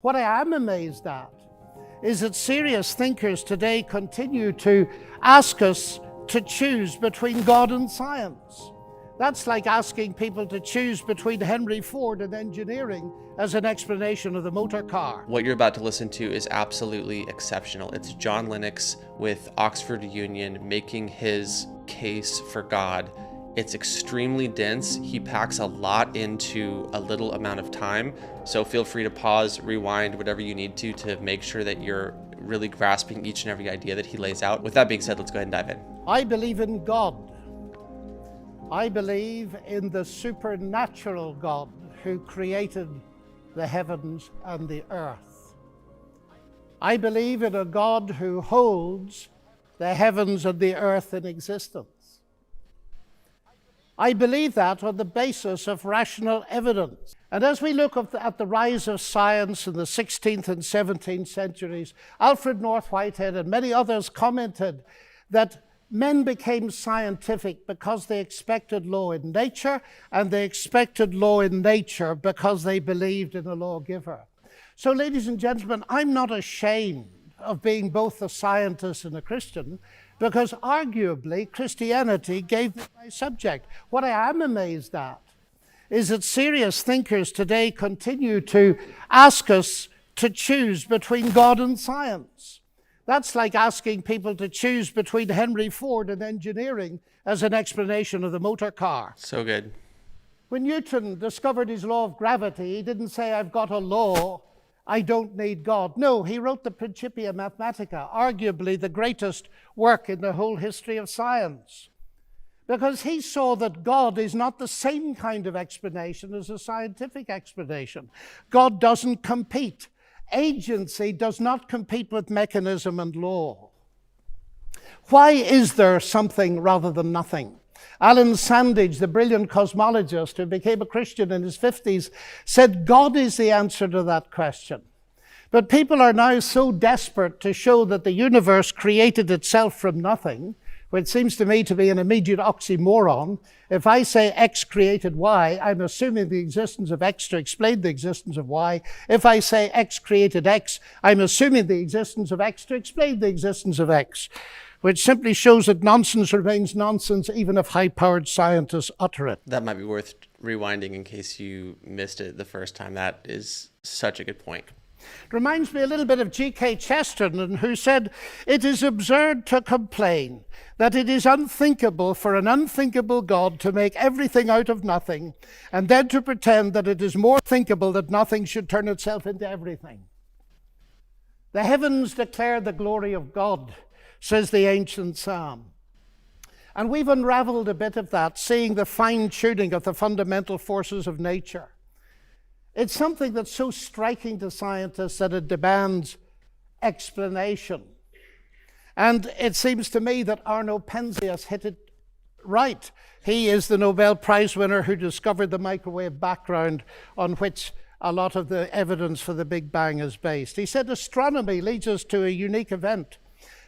What I am amazed at is that serious thinkers today continue to ask us to choose between God and science. That's like asking people to choose between Henry Ford and engineering as an explanation of the motor car. What you're about to listen to is absolutely exceptional. It's John Lennox with Oxford Union making his case for God. It's extremely dense. He packs a lot into a little amount of time. So feel free to pause, rewind, whatever you need to make sure that you're really grasping each and every idea that he lays out. With that being said, let's go ahead and dive in. I believe in God. I believe in the supernatural God who created the heavens and the earth. I believe in a God who holds the heavens and the earth in existence. I believe that on the basis of rational evidence. And as we look at the rise of science in the 16th and 17th centuries, Alfred North Whitehead and many others commented that men became scientific because they expected law in nature, and they expected law in nature because they believed in a lawgiver. So, ladies and gentlemen, I'm not ashamed of being both a scientist and a Christian, because arguably Christianity gave me my subject. What I am amazed at is that serious thinkers today continue to ask us to choose between God and science. That's like asking people to choose between Henry Ford and engineering as an explanation of the motor car. So good. When Newton discovered his law of gravity, he didn't say, I've got a law, I don't need God. No, he wrote the Principia Mathematica, arguably the greatest work in the whole history of science, because he saw that God is not the same kind of explanation as a scientific explanation. God doesn't compete. Agency does not compete with mechanism and law. Why is there something rather than nothing? Alan Sandage, the brilliant cosmologist who became a Christian in his 50s, said God is the answer to that question. But people are now so desperate to show that the universe created itself from nothing, which seems to me to be an immediate oxymoron. If I say X created Y, I'm assuming the existence of X to explain the existence of Y. If I say X created X, I'm assuming the existence of X to explain the existence of X, which simply shows that nonsense remains nonsense even if high-powered scientists utter it. That might be worth rewinding in case you missed it the first time. That is such a good point. It reminds me a little bit of G.K. Chesterton, who said, "It is absurd to complain that it is unthinkable for an unthinkable God to make everything out of nothing, and then to pretend that it is more thinkable that nothing should turn itself into everything." The heavens declare the glory of God, says the ancient psalm. And we've unraveled a bit of that, seeing the fine-tuning of the fundamental forces of nature. It's something that's so striking to scientists that it demands explanation. And it seems to me that Arno Penzias hit it right. He is the Nobel Prize winner who discovered the microwave background on which a lot of the evidence for the Big Bang is based. He said astronomy leads us to a unique event,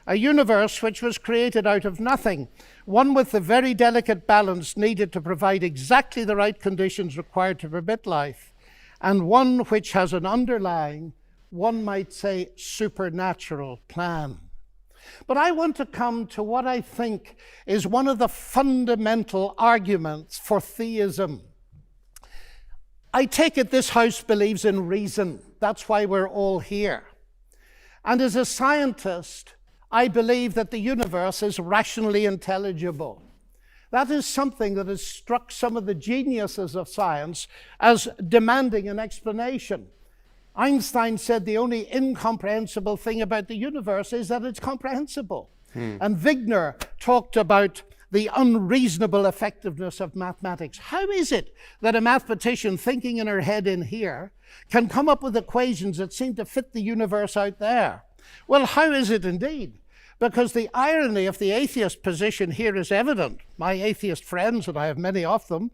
a universe which was created out of nothing, one with the very delicate balance needed to provide exactly the right conditions required to permit life, and one which has an underlying, one might say, supernatural plan. But I want to come to what I think is one of the fundamental arguments for theism. I take it this house believes in reason. That's why we're all here. And as a scientist, I believe that the universe is rationally intelligible. That is something that has struck some of the geniuses of science as demanding an explanation. Einstein said the only incomprehensible thing about the universe is that it's comprehensible. And Wigner talked about the unreasonable effectiveness of mathematics. How is it that a mathematician thinking in her head in here can come up with equations that seem to fit the universe out there? Well, how is it indeed? Because the irony of the atheist position here is evident. My atheist friends, and I have many of them,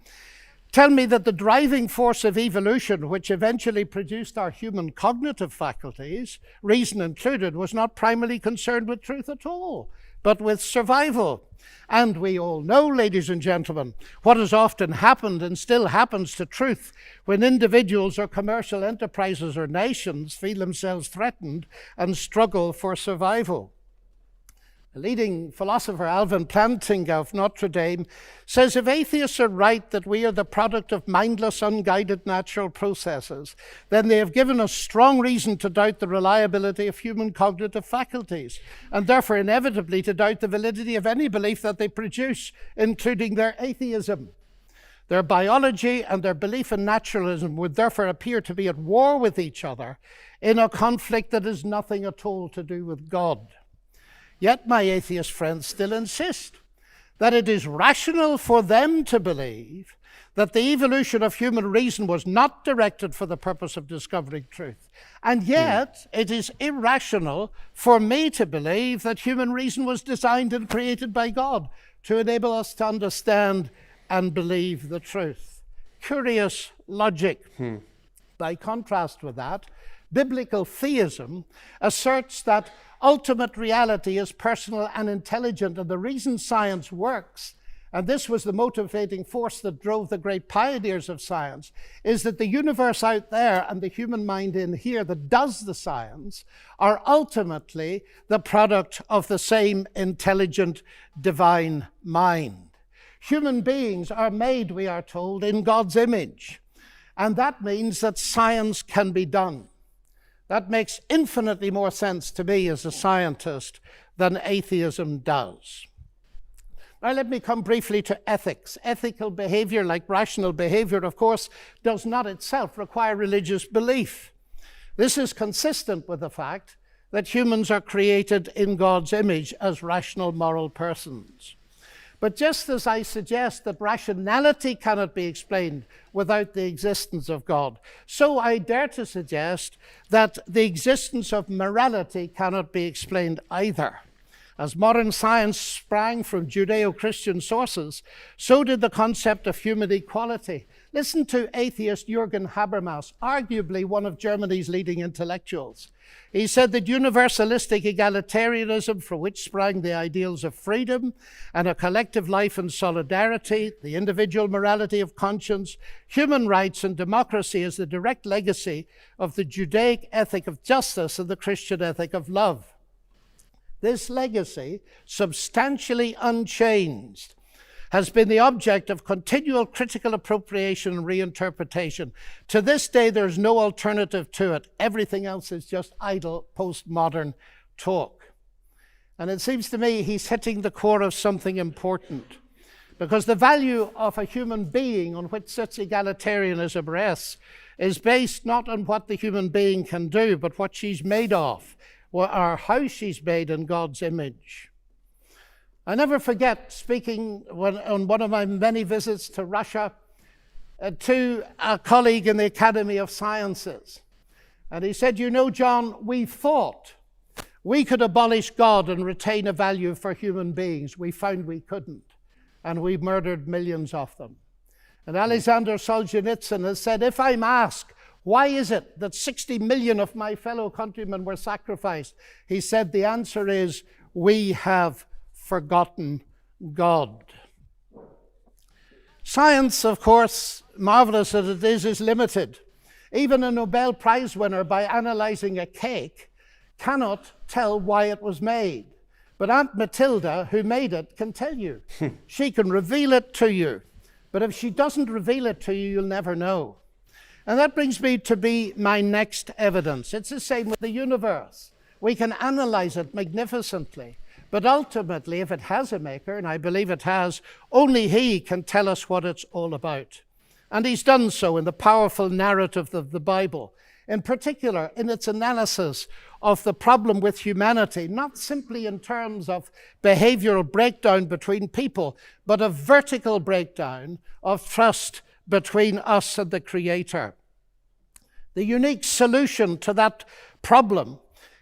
tell me that the driving force of evolution, which eventually produced our human cognitive faculties, reason included, was not primarily concerned with truth at all, but with survival. And we all know, ladies and gentlemen, what has often happened and still happens to truth when individuals or commercial enterprises or nations feel themselves threatened and struggle for survival. The leading philosopher Alvin Plantinga of Notre Dame says if atheists are right that we are the product of mindless, unguided natural processes, then they have given us strong reason to doubt the reliability of human cognitive faculties, and therefore inevitably to doubt the validity of any belief that they produce, including their atheism. Their biology and their belief in naturalism would therefore appear to be at war with each other in a conflict that has nothing at all to do with God. Yet my atheist friends still insist that it is rational for them to believe that the evolution of human reason was not directed for the purpose of discovering truth. And yet it is irrational for me to believe that human reason was designed and created by God to enable us to understand and believe the truth. Curious logic. By contrast with that, biblical theism asserts that ultimate reality is personal and intelligent, and the reason science works, and this was the motivating force that drove the great pioneers of science, is that the universe out there and the human mind in here that does the science are ultimately the product of the same intelligent divine mind. Human beings are made, we are told, in God's image, and that means that science can be done. That makes infinitely more sense to me as a scientist than atheism does. Now let me come briefly to ethics. Ethical behavior, like rational behavior, of course, does not itself require religious belief. This is consistent with the fact that humans are created in God's image as rational moral persons. But just as I suggest that rationality cannot be explained without the existence of God, so I dare to suggest that the existence of morality cannot be explained either. As modern science sprang from Judeo-Christian sources, so did the concept of human equality. Listen to atheist Jürgen Habermas, arguably one of Germany's leading intellectuals. He said that universalistic egalitarianism, from which sprang the ideals of freedom and a collective life and solidarity, the individual morality of conscience, human rights and democracy, is the direct legacy of the Judaic ethic of justice and the Christian ethic of love. This legacy, substantially unchanged, has been the object of continual critical appropriation and reinterpretation. To this day, there's no alternative to it. Everything else is just idle postmodern talk. And it seems to me he's hitting the core of something important, because the value of a human being on which such egalitarianism rests is based not on what the human being can do, but what she's made of, or how she's made in God's image. I never forget speaking on one of my many visits to Russia to a colleague in the Academy of Sciences. And he said, "You know, John, we thought we could abolish God and retain a value for human beings. We found we couldn't, and we murdered millions of them." And Alexander Solzhenitsyn has said, "If I'm asked, why is it that 60 million of my fellow countrymen were sacrificed?" He said, the answer is, we have forgotten God. Science, of course, marvelous as it is limited. Even a Nobel Prize winner, by analyzing a cake, cannot tell why it was made. But Aunt Matilda, who made it, can tell you. She can reveal it to you. But if she doesn't reveal it to you, you'll never know. And that brings me to my next evidence. It's the same with the universe. We can analyze it magnificently. But ultimately, if it has a maker, and I believe it has, only he can tell us what it's all about. And he's done so in the powerful narrative of the Bible, in particular in its analysis of the problem with humanity, not simply in terms of behavioral breakdown between people, but a vertical breakdown of trust between us and the Creator. The unique solution to that problem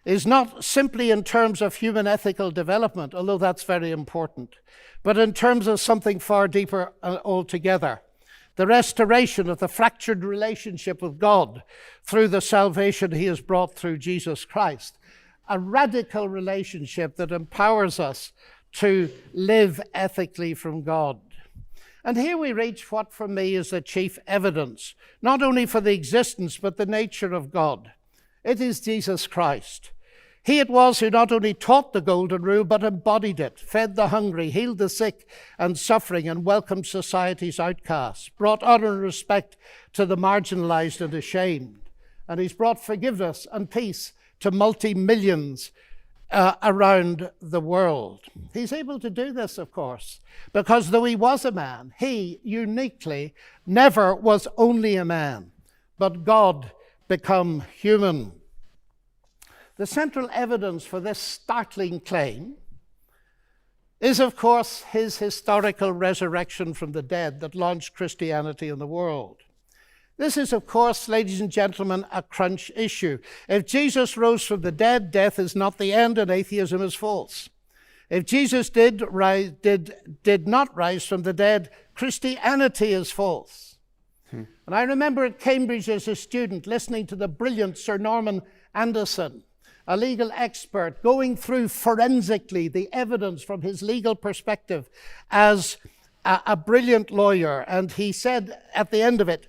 is not simply in terms of human ethical development, although that's very important, but in terms of something far deeper altogether. The restoration of the fractured relationship with God through the salvation he has brought through Jesus Christ. a radical relationship that empowers us to live ethically from God. And here we reach what for me is the chief evidence, not only for the existence but the nature of God. It is Jesus Christ. He it was who not only taught the golden rule but embodied it, fed the hungry, healed the sick and suffering, and welcomed society's outcasts, brought honor and respect to the marginalized and ashamed. And he's brought forgiveness and peace to multi-millions around the world. He's able to do this, of course, because though he was a man, he uniquely never was only a man, but God become human. The central evidence for this startling claim is, of course, his historical resurrection from the dead that launched Christianity in the world. This is, of course, ladies and gentlemen, a crunch issue. If Jesus rose from the dead, death is not the end and atheism is false. If Jesus did not rise from the dead, Christianity is false. And I remember at Cambridge as a student listening to the brilliant Sir Norman Anderson, a legal expert, going through forensically the evidence from his legal perspective as a brilliant lawyer. And he said at the end of it,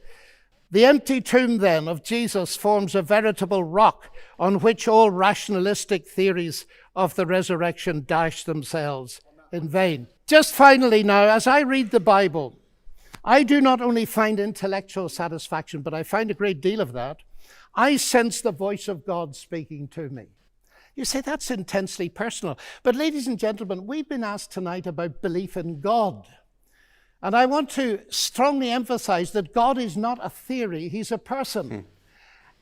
"The empty tomb then of Jesus forms a veritable rock on which all rationalistic theories of the resurrection dash themselves in vain." Just finally now, as I read the Bible, I do not only find intellectual satisfaction, but I find a great deal of that. I sense the voice of God speaking to me. You say, that's intensely personal. But ladies and gentlemen, we've been asked tonight about belief in God. And I want to strongly emphasize that God is not a theory, he's a person.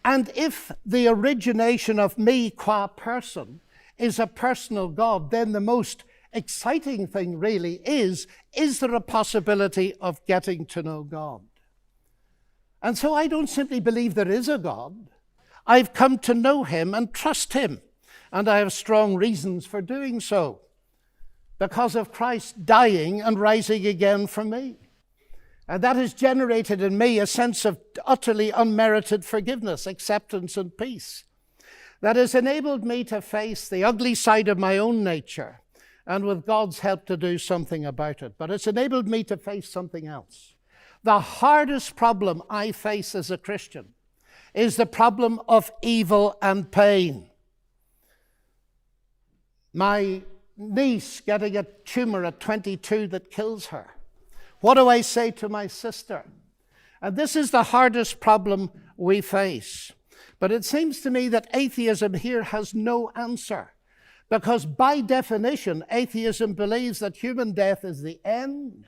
And if the origination of me qua person is a personal God, then the most exciting thing really is there a possibility of getting to know God? And so I don't simply believe there is a God. I've come to know him and trust him. And I have strong reasons for doing so, because of Christ dying and rising again for me. And that has generated in me a sense of utterly unmerited forgiveness, acceptance, and peace. That has enabled me to face the ugly side of my own nature, and with God's help to do something about it. But it's enabled me to face something else. The hardest problem I face as a Christian is the problem of evil and pain. My niece getting a tumor at 22 that kills her. What do I say to my sister? And this is the hardest problem we face. But it seems to me that atheism here has no answer, because by definition, atheism believes that human death is the end,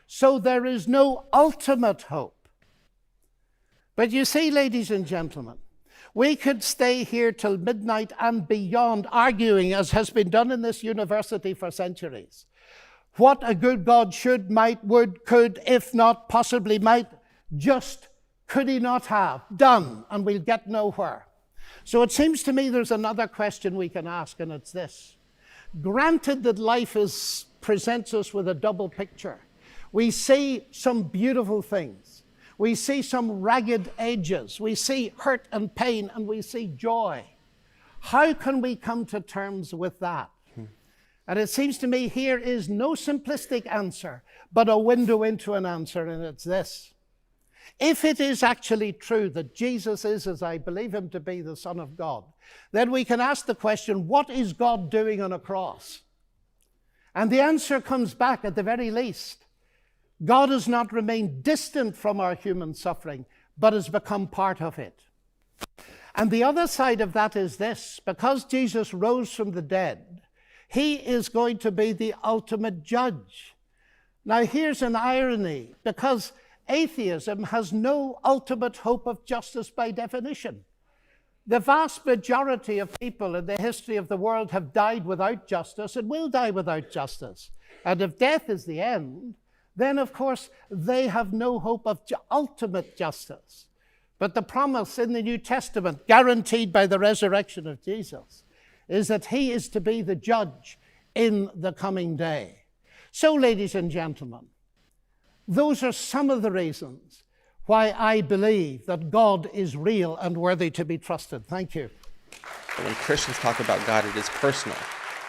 so there is no ultimate hope. But you see, ladies and gentlemen, we could stay here till midnight and beyond arguing, as has been done in this university for centuries, what a good God should, might, would, could, if not, possibly might, just could he not have done, and we'll get nowhere. So it seems to me there's another question we can ask, and it's this. Granted that life presents us with a double picture. We see some beautiful things. We see some ragged edges. We see hurt and pain, and we see joy. How can we come to terms with that? And it seems to me here is no simplistic answer, but a window into an answer, and it's this. If it is actually true that Jesus is, as I believe him to be, the Son of God, then we can ask the question, what is God doing on a cross? And the answer comes back at the very least. God has not remained distant from our human suffering, but has become part of it. And the other side of that is this. Because Jesus rose from the dead, he is going to be the ultimate judge. Now here's an irony, because atheism has no ultimate hope of justice by definition. The vast majority of people in the history of the world have died without justice and will die without justice. And if death is the end, then of course they have no hope of ultimate justice. But the promise in the New Testament, guaranteed by the resurrection of Jesus, is that he is to be the judge in the coming day. So, ladies and gentlemen, those are some of the reasons why I believe that God is real and worthy to be trusted. Thank you. But when Christians talk about God, it is personal.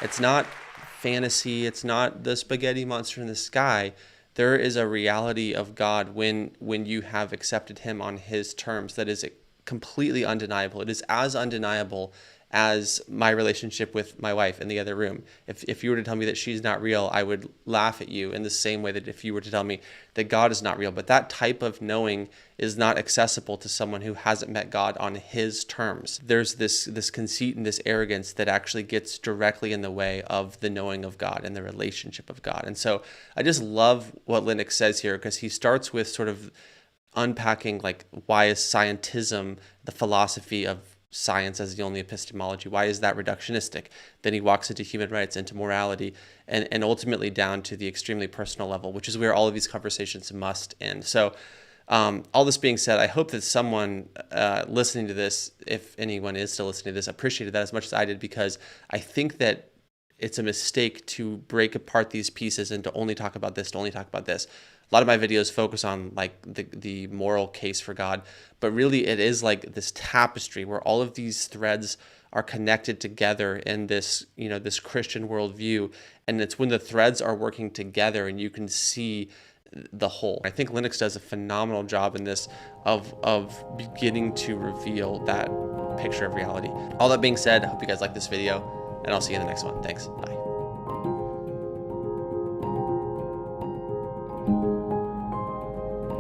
It's not fantasy. It's not the spaghetti monster in the sky. There is a reality of God when you have accepted him on his terms that is completely undeniable. It is as undeniable as my relationship with my wife in the other room. If you were to tell me that she's not real, I would laugh at you in the same way that if you were to tell me that God is not real. But that type of knowing is not accessible to someone who hasn't met God on his terms. There's this conceit and this arrogance that actually gets directly in the way of the knowing of God and the relationship of God. And so I just love what Lennox says here, because he starts with sort of unpacking, like, why is scientism, the philosophy of science as the only epistemology, why is that reductionistic? Then he walks into human rights, into morality, and ultimately down to the extremely personal level, which is where all of these conversations must end. So all this being said, I hope that someone listening to this, if anyone is still listening to this, appreciated that as much as I did, because I think that it's a mistake to break apart these pieces and to only talk about this, to only talk about this. A lot of my videos focus on like the moral case for God, but really it is like this tapestry where all of these threads are connected together in this, this Christian worldview. And it's when the threads are working together and you can see the whole. I think Lennox does a phenomenal job in this of beginning to reveal that picture of reality. All that being said, I hope you guys like this video, and I'll see you in the next one. Thanks. Bye.